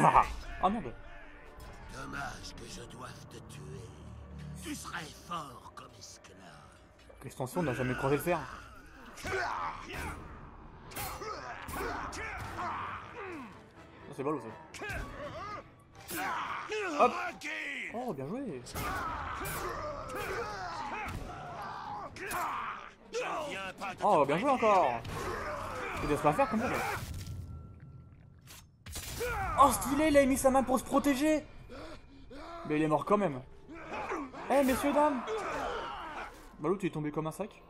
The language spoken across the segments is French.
Ah merde. Dommage que je doive te tuer. Tu serais fort comme esclave. L'extension, on n'a jamais croisé le fer. Oh, c'est ballot ça. Hop. Oh, bien joué. Oh, bien joué encore. Il laisse pas faire comme ça. Là. Oh, stylé, il a mis sa main pour se protéger. Mais il est mort quand même. Eh, hey, messieurs, dames. Balou, tu es tombé comme un sac.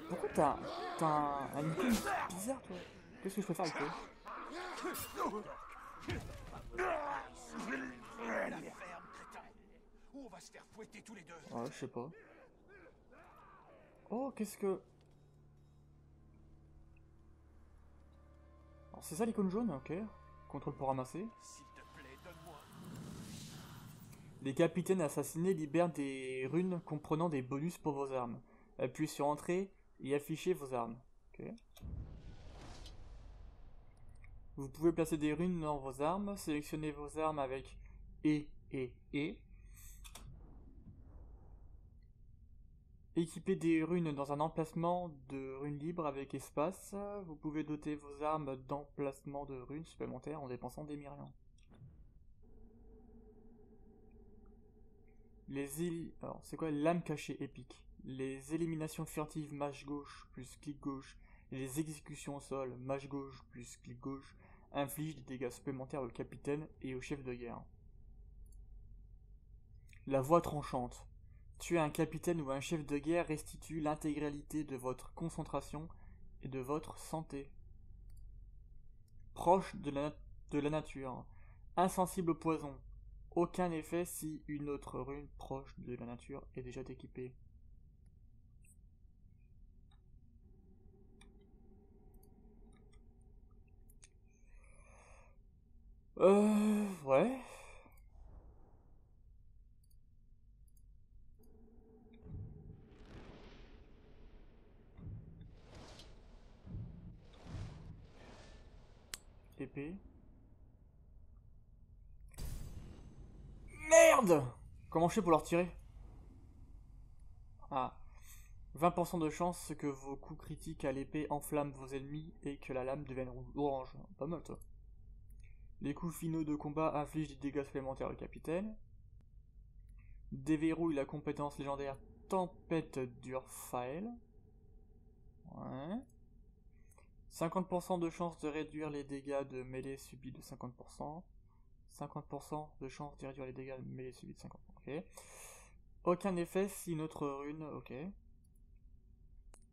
Pourquoi t'as un icône bizarre, toi? Qu'est-ce que je peux faire avec toi? On va se faire fouetter tous les deux. Ouais, je sais pas. Oh, qu'est-ce que... C'est ça l'icône jaune, ok. Contrôle pour ramasser. S'il te plaît, donne-moi. Les capitaines assassinés libèrent des runes comprenant des bonus pour vos armes. Appuyez sur Entrée et affichez vos armes. Ok. Vous pouvez placer des runes dans vos armes. Sélectionnez vos armes avec E. Équipez des runes dans un emplacement de runes libres avec espace. Vous pouvez doter vos armes d'emplacements de runes supplémentaires en dépensant des mirians. Alors, c'est quoi l'âme cachée épique? Les éliminations furtives mâche gauche plus clic gauche et les exécutions au sol mâche gauche plus clic gauche infligent des dégâts supplémentaires au capitaine et au chef de guerre. La voix tranchante. Tuer un capitaine ou un chef de guerre restitue l'intégralité de votre concentration et de votre santé. Proche de la nature. Insensible au poison. Aucun effet si une autre rune proche de la nature est déjà équipée. Ouais. Épée. Merde! Comment je fais pour leur tirer? Ah. 20% de chance que vos coups critiques à l'épée enflamment vos ennemis et que la lame devienne orange. Pas mal, toi. Les coups finaux de combat infligent des dégâts supplémentaires au capitaine. Déverrouille la compétence légendaire Tempête d'Urfael. Ouais. 50% de chance de réduire les dégâts de mêlée subis de 50%. 50% de chance de réduire les dégâts de mêlée subis de 50%. Ok. Aucun effet si une autre rune. Ok.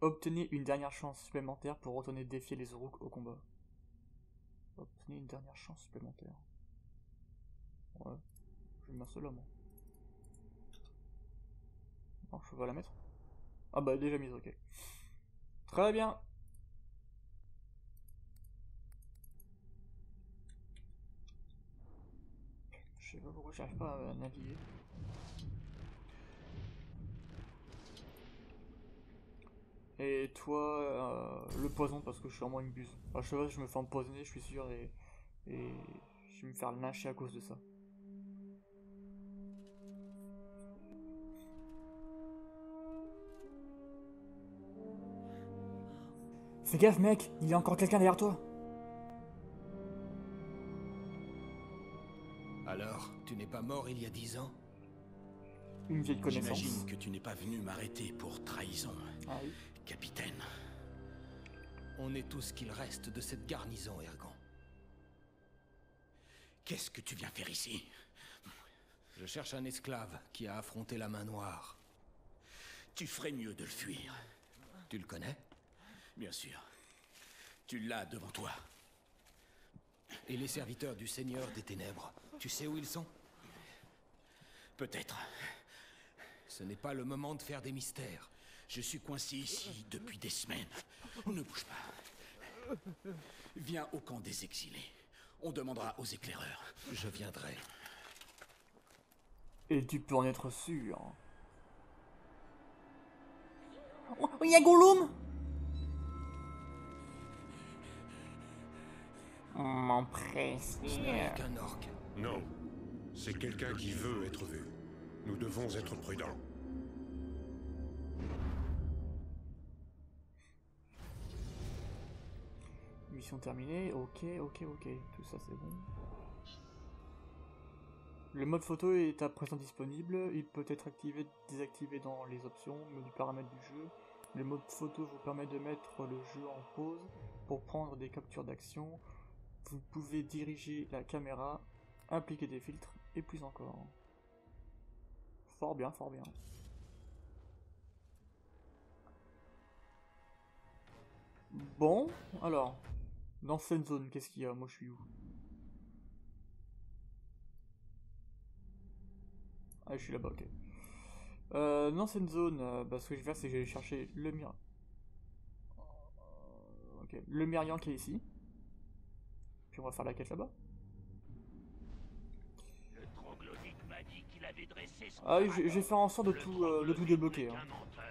Obtenez une dernière chance supplémentaire pour retourner défier les Uruk au combat. Obtenez une dernière chance supplémentaire. Ouais. Je vais mettre cela, moi. Non, je vais la mettre. Ah bah, déjà mise, ok. Très bien. Je sais pas pourquoi j'arrive pas à naviguer. Et toi, le poison, parce que je suis vraiment une buse. Enfin, je sais pas, je me fais empoisonner, je suis sûr, et je vais me faire lyncher à cause de ça. Fais gaffe, mec, il y a encore quelqu'un derrière toi. Alors, tu n'es pas mort il y a 10 ans? Une vieille connaissance. J'imagine que tu n'es pas venu m'arrêter pour trahison, Ah oui. capitaine. On est tout ce qu'il reste de cette garnison, Ergan. Qu'est-ce que tu viens faire ici? Je cherche un esclave qui a affronté la main noire. Tu ferais mieux de le fuir. Tu le connais? Bien sûr. Tu l'as devant toi. Et les serviteurs du Seigneur des Ténèbres, tu sais où ils sont? Peut-être. Ce n'est pas le moment de faire des mystères. Je suis coincé ici depuis des semaines. Ne bouge pas. Viens au camp des exilés. On demandera aux éclaireurs. Je viendrai. Et tu peux en être sûr. Oh, il y a Gollum. mon Ce précieux. n'est qu'un orc. Non. C'est quelqu'un qui veut être vu. Nous devons être prudents. Mission terminée, ok. Tout ça c'est bon. Le mode photo est à présent disponible. Il peut être activé, désactivé dans les options, menu paramètres du jeu. Le mode photo vous permet de mettre le jeu en pause pour prendre des captures d'action. Vous pouvez diriger la caméra, appliquer des filtres et plus encore. Fort bien, fort bien. Bon, alors, dans cette zone, qu'est-ce qu'il y a? Moi je suis où? Ah, je suis là-bas, ok. Dans cette zone, ce que je vais faire, c'est que je vais chercher le mur. Ok, le Mérian qui est ici. Puis on va faire la quête là-bas. Le troglodyte m'a dit qu'il avait dressé son Ah oui, je Carador. vais faire en sorte de Le tout troglodyte débloquer. n'est Hein. qu'un menteur.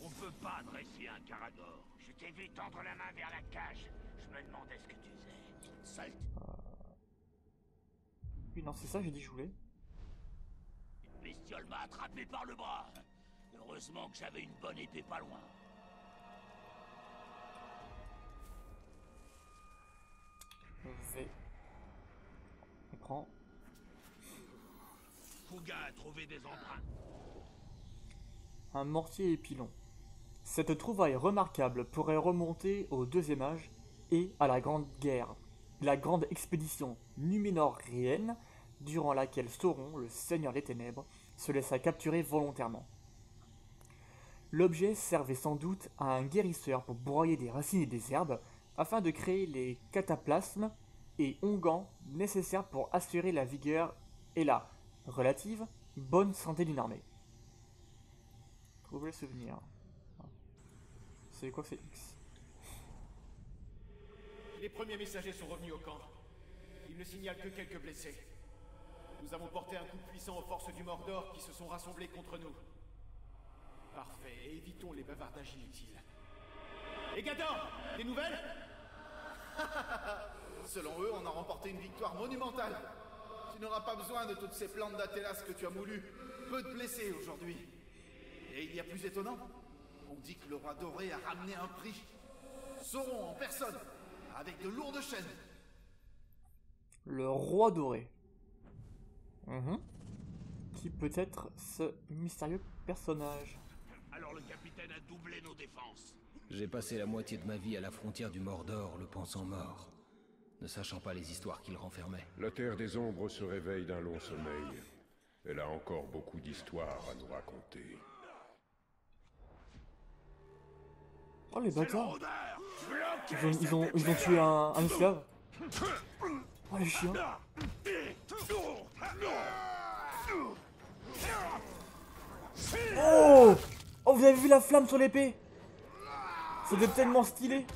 On peut pas dresser un Carador. Je t'ai vu tendre la main vers la cage. Je me demandais ce que tu faisais. Sale. Oui, non, c'est ça, j'ai dit que je voulais. Une bestiole m'a attrapé par le bras. Heureusement que j'avais une bonne épée pas loin. V. On prend. Fouga a trouvé des empreintes. Un mortier et pilon. Cette trouvaille remarquable pourrait remonter au Deuxième Âge et à la Grande Guerre, la grande expédition numénorienne, durant laquelle Sauron, le Seigneur des Ténèbres, se laissa capturer volontairement. L'objet servait sans doute à un guérisseur pour broyer des racines et des herbes, afin de créer les cataplasmes et onguents nécessaires pour assurer la vigueur et la relative bonne santé d'une armée. Trouvez le souvenir. C'est quoi, c'est X? Les premiers messagers sont revenus au camp. Ils ne signalent que quelques blessés. Nous avons porté un coup puissant aux forces du Mordor qui se sont rassemblées contre nous. Parfait, et évitons les bavardages inutiles. Et Gador, des nouvelles? Selon eux, on a remporté une victoire monumentale. Tu n'auras pas besoin de toutes ces plantes d'Atelas que tu as moulues. Peu de blessés aujourd'hui. Et il y a plus étonnant. On dit que le roi doré a ramené un prix. Sauron en personne, avec de lourdes chaînes. Le roi doré. Qui peut être ce mystérieux personnage? Alors le capitaine a doublé nos défenses. J'ai passé la moitié de ma vie à la frontière du Mordor, le pensant mort, ne sachant pas les histoires qu'il renfermait. La Terre des Ombres se réveille d'un long sommeil. Elle a encore beaucoup d'histoires à nous raconter. Oh les bâtards! Odeur. Ils ont tué un esclave. Oh les chiens! Oh! Oh, vous avez vu la flamme sur l'épée? C'était tellement stylé!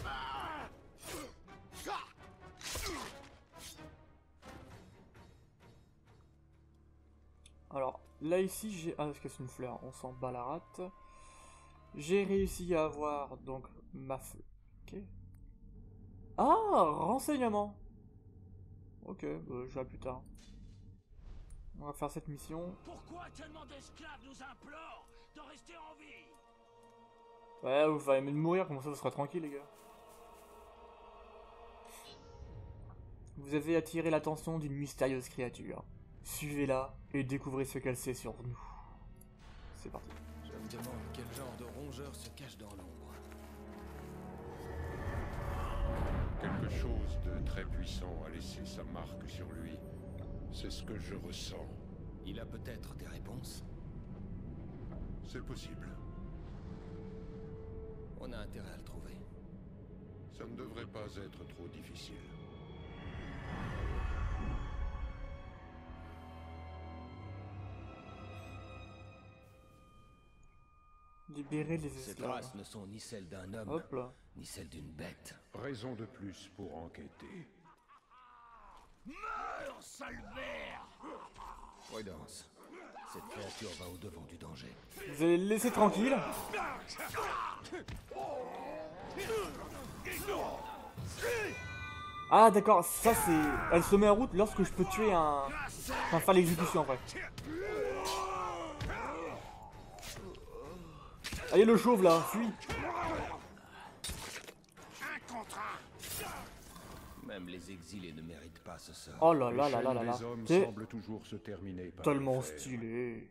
Alors, là ici, j'ai... Ah, parce que c'est une fleur, on s'en bat la rate. J'ai réussi à avoir, donc, ma fleur. Ok. Ah! Renseignement! Ok, je verrai plus tard. On va faire cette mission. Pourquoi tellement d'esclaves nous implorent de rester en vie? Ouais, vous allez me mourir, comme ça vous serez tranquille, les gars. Vous avez attiré l'attention d'une mystérieuse créature. Suivez-la et découvrez ce qu'elle sait sur nous. C'est parti. Je me demande quel genre de rongeur se cache dans l'ombre. Quelque chose de très puissant a laissé sa marque sur lui. C'est ce que je ressens. Il a peut-être des réponses. C'est possible. On a intérêt à le trouver. Ça ne devrait pas être trop difficile. Libérer les Ces esclaves. traces ne sont ni celles d'un homme, Hop là. ni celles d'une bête. Raison de plus pour enquêter. Meurs, sale ver! Prudence. Cette créature va au-devant du danger. Vous allez le laisser tranquille. Ah d'accord, ça c'est... Elle se met en route lorsque je peux tuer un... Enfin faire l'exécution après. Allez le chauve là, fuis. Même les exilés ne méritent pas ce sort. Oh là là là là là là. Les hommes C'est semblent toujours se terminer par tellement le fer. stylé.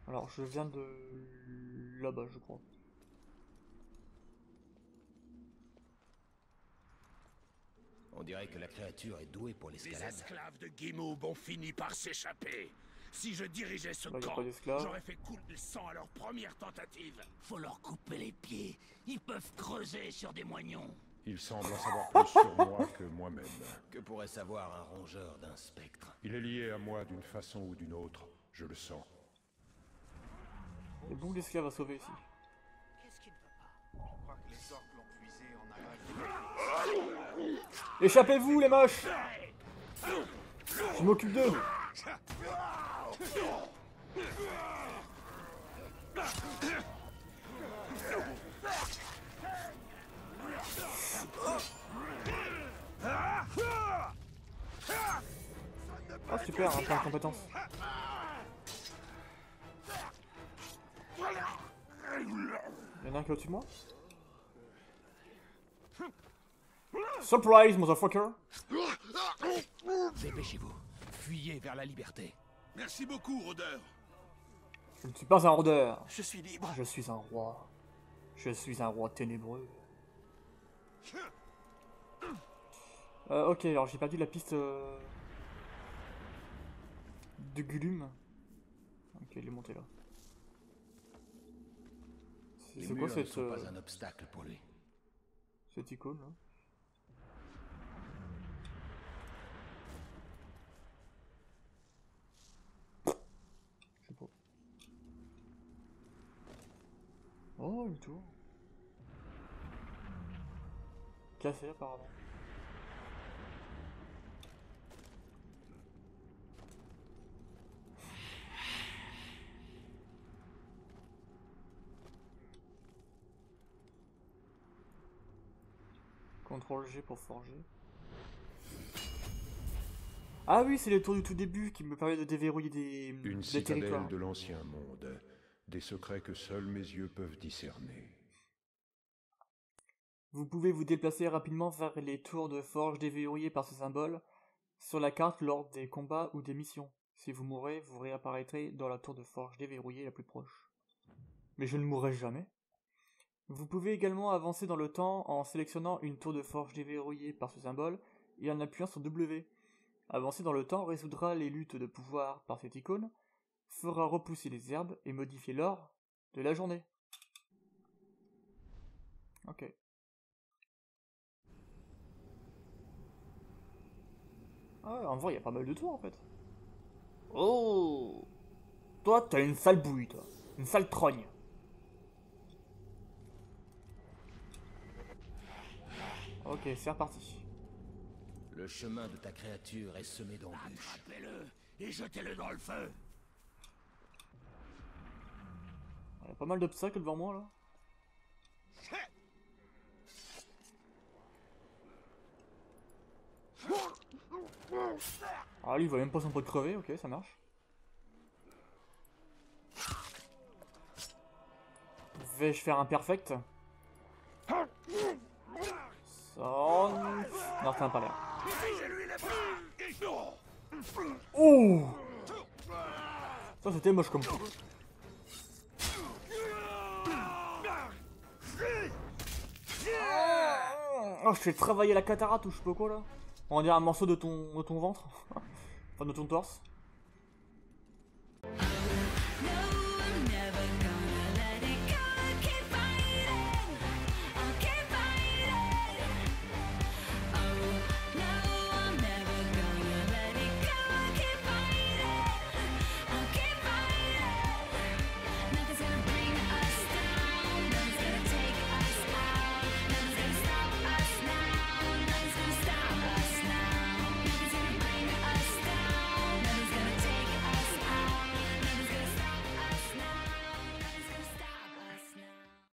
Alors je viens de... là-bas je crois. On dirait que la créature est douée pour Les l'escalade. esclaves de Guimauve ont fini par s'échapper. Si je dirigeais ce Bah, y a camp, pas d'esclaves. j'aurais fait couler le sang à leur première tentative. Faut leur couper les pieds. Ils peuvent creuser sur des moignons. Il semble en savoir plus sur moi que moi-même. Que pourrait savoir un rongeur d'un spectre? Il est lié à moi d'une façon ou d'une autre, je le sens. Il y a beaucoup d'esclaves à sauver ici. Qu'est-ce qui ne va pas? Je crois que les orques l'ont puisé en aval. Échappez-vous les moches! Je m'occupe d'eux! Oh super, un point de compétence. Il y en a un qui est au-dessus de moi? Surprise, motherfucker! Dépêchez-vous. Fuyez vers la liberté. Merci beaucoup, rôdeur. Je ne suis pas un rôdeur. Je suis libre. Je suis un roi. Je suis un roi ténébreux. Ok, alors j'ai perdu la piste de Gullum. Ok, il est monté là. Les C'est quoi murs ne cette, sont pas un obstacle pour lui. cette icône là? Je sais pas. Oh, une tour. Cassée apparemment. CTRL G pour forger. Ah oui, c'est les tours du tout début qui me permettent de déverrouiller Une des citadelle territoires. de l'ancien monde. Des secrets que seuls mes yeux peuvent discerner. Vous pouvez vous déplacer rapidement vers les tours de forge déverrouillées par ce symbole sur la carte lors des combats ou des missions. Si vous mourrez, vous réapparaîtrez dans la tour de forge déverrouillée la plus proche. Mais je ne mourrai jamais. Vous pouvez également avancer dans le temps en sélectionnant une tour de forge déverrouillée par ce symbole et en appuyant sur W. Avancer dans le temps résoudra les luttes de pouvoir par cette icône, fera repousser les herbes et modifier l'ordre de la journée. Ok. Ah ouais, en vrai, il y a pas mal de tours en fait. Oh! Toi, t'as une sale bouille, toi. Une sale trogne. Ok, c'est reparti. Le chemin de ta créature est semé d'embûches. Attrapez-le et jetez-le dans le feu. Il y a pas mal d'obstacles devant moi là. Ah lui il va même pas s'en de crever, ok ça marche. Vais-je faire un perfect? Ça... Non ça n'a pas l'air. Oh! Ça c'était moche comme coup. Oh, je fais travailler la cataracte ou je sais pas quoi là. On va dire un morceau de ton ventre. Enfin de ton torse.